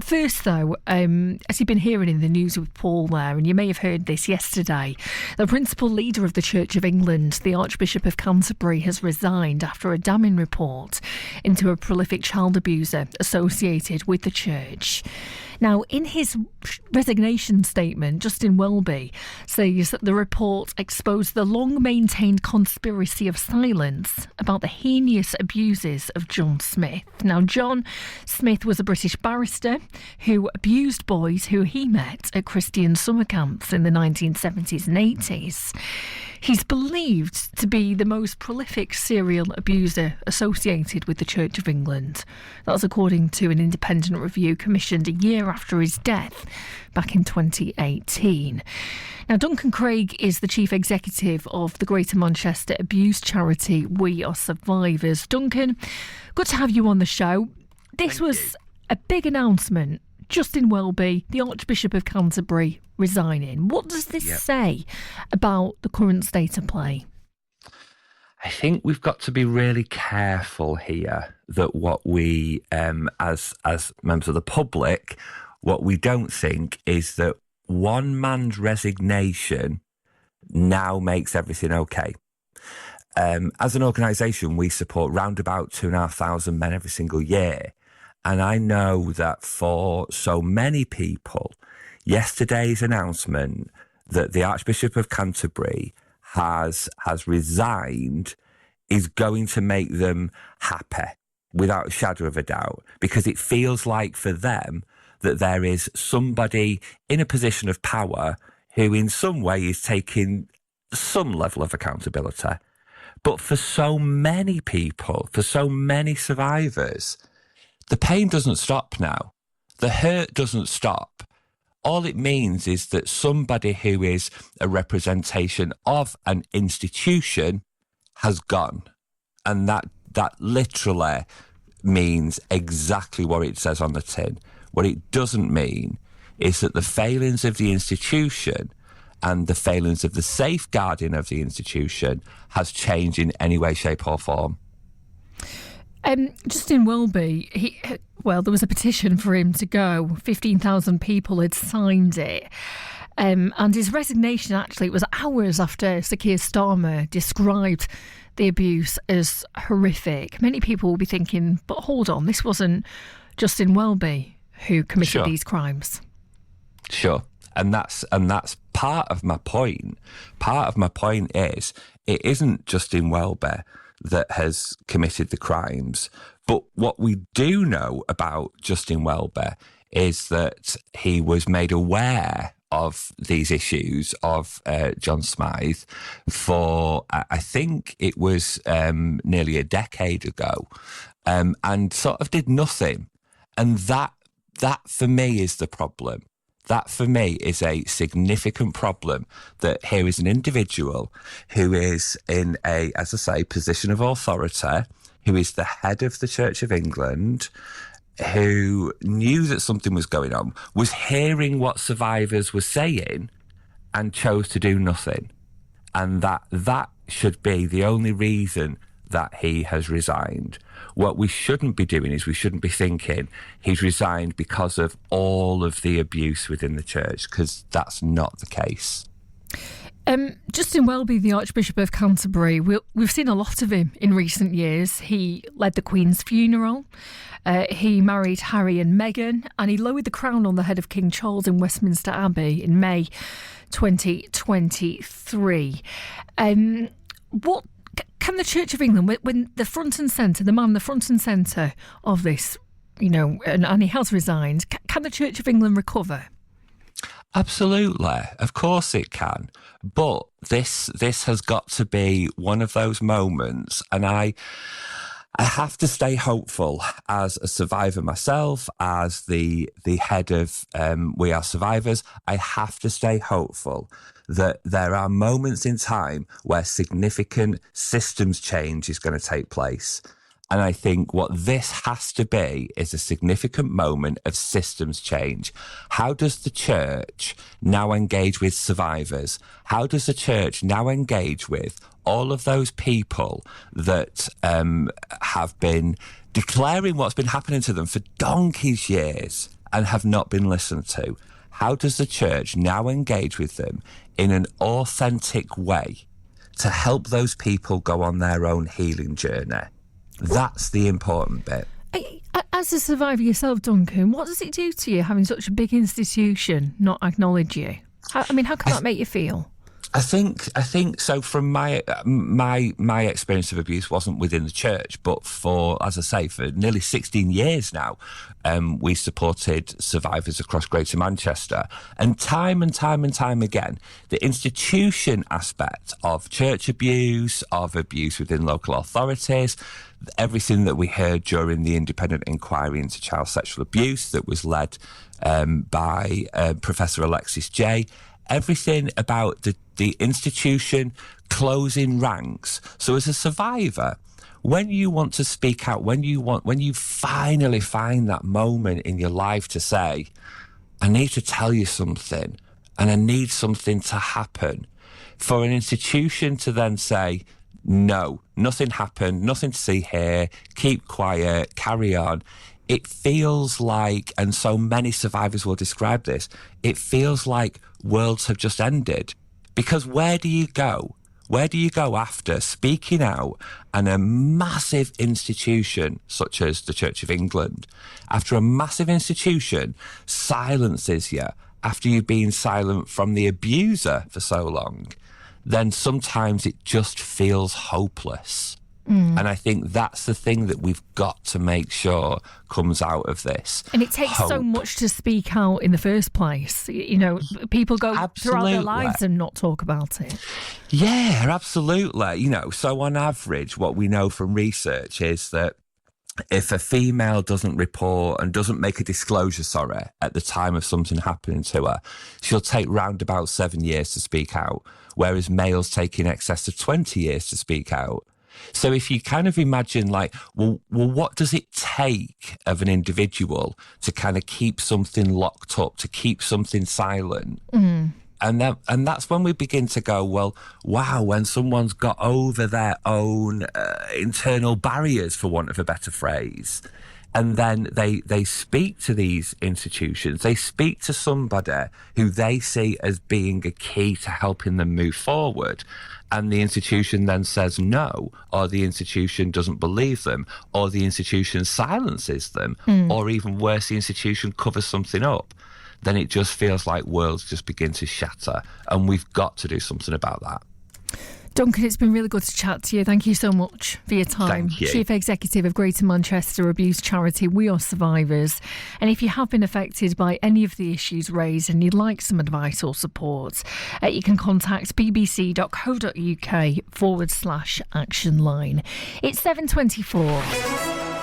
First, though, as you've been hearing in the news with Paul there, and you may have heard this yesterday, the principal leader of the Church of England, the Archbishop of Canterbury, has resigned after a damning report into a prolific child abuser associated with the church. Now, in his resignation statement, Justin Welby says that the report exposed the long-maintained conspiracy of silence about the heinous abuses of John Smith. Now, John Smith was a British barrister who abused boys who he met at Christian summer camps in the 1970s and 80s. He's believed to be the most prolific serial abuser associated with the Church of England. That's according to an independent review commissioned a year after his death back in 2018. Now, Duncan Craig is the chief executive of the Greater Manchester abuse charity We Are Survivors. Duncan, good to have you on the show. This was a big announcement. Justin Welby, the Archbishop of Canterbury, resigning. What does this say about the current state of play? I think we've got to be really careful here that what we, as members of the public, what we don't think is that one man's resignation now makes everything okay. As an organisation, we support round about 2,500 men every single year. And I know that for so many people, yesterday's announcement that the Archbishop of Canterbury has resigned is going to make them happy, without a shadow of a doubt, because it feels like for them that there is somebody in a position of power who in some way is taking some level of accountability. But for so many people, for so many survivors, the pain doesn't stop now. The hurt doesn't stop. All it means is that somebody who is a representation of an institution has gone. And that literally means exactly what it says on the tin. What it doesn't mean is that the failings of the institution and the failings of the safeguarding of the institution has changed in any way, shape or form. Justin Welby, there was a petition for him to go. 15,000 people had signed it. And his resignation, actually, it was hours after Sir Keir Starmer described the abuse as horrific. Many people will be thinking, but hold on, this wasn't Justin Welby who committed these crimes. Sure. And that's part of my point. Part of my point is it isn't Justin Welby that has committed the crimes. But what we do know about Justin Welby is that he was made aware of these issues of John Smythe for, I think it was nearly a decade ago, and sort of did nothing. And that for me is the problem. That for me is a significant problem, that here is an individual who is in a, as I say, position of authority, who is the head of the Church of England, who knew that something was going on, was hearing what survivors were saying and chose to do nothing. And that should be the only reason that he has resigned. What we shouldn't be doing is we shouldn't be thinking he's resigned because of all of the abuse within the church, because that's not the case. Justin Welby, the Archbishop of Canterbury, we've seen a lot of him in recent years. He led the Queen's funeral, he married Harry and Meghan, and he lowered the crown on the head of King Charles in Westminster Abbey in May 2023. What can the Church of England, when the front and centre, the front and centre of this, and he has resigned, can the Church of England recover? Absolutely, of course it can. But this has got to be one of those moments, and I have to stay hopeful as a survivor myself, as the head of We Are Survivors. I have to stay hopeful that there are moments in time where significant systems change is going to take place. And I think what this has to be is a significant moment of systems change. How does the church now engage with survivors? How does the church now engage with all of those people that have been declaring what's been happening to them for donkey's years and have not been listened to, how does the church now engage with them in an authentic way to help those people go on their own healing journey? That's the important bit. As a survivor yourself, Duncan, what does it do to you having such a big institution not acknowledge you? How can that make you feel? I think so. From my experience of abuse wasn't within the church, but for nearly 16 years now, we supported survivors across Greater Manchester, and time again, the institution aspect of church abuse, of abuse within local authorities, everything that we heard during the independent inquiry into child sexual abuse that was led by Professor Alexis Jay. Everything about the institution closing ranks. So as a survivor, when you want to speak out, when you finally find that moment in your life to say, I need to tell you something and I need something to happen, for an institution to then say, no, nothing happened, nothing to see here, keep quiet, carry on. It feels like, and so many survivors will describe this, it feels like worlds have just ended. Because where do you go? Where do you go after speaking out and a massive institution such as the Church of England, after a massive institution silences you after you've been silent from the abuser for so long? Then sometimes it just feels hopeless. And I think that's the thing that we've got to make sure comes out of this. And it takes so much to speak out in the first place. You know, people go throughout their lives and not talk about it. Yeah, absolutely. You know, so on average, what we know from research is that if a female doesn't report and doesn't make a disclosure, at the time of something happening to her, she'll take round about 7 years to speak out, whereas males take in excess of 20 years to speak out. So if you kind of imagine well, what does it take of an individual to kind of keep something locked up, to keep something silent? And that's when we begin to go, well, wow, when someone's got over their own internal barriers, for want of a better phrase, and then they speak to these institutions, they speak to somebody who they see as being a key to helping them move forward, and the institution then says no, or the institution doesn't believe them, or the institution silences them, or even worse, the institution covers something up, then it just feels like worlds just begin to shatter, and we've got to do something about that. Duncan, it's been really good to chat to you. Thank you so much for your time. Thank you. Chief Executive of Greater Manchester abuse charity We Are Survivors. And if you have been affected by any of the issues raised and you'd like some advice or support, you can contact bbc.co.uk/action line. It's 7:24.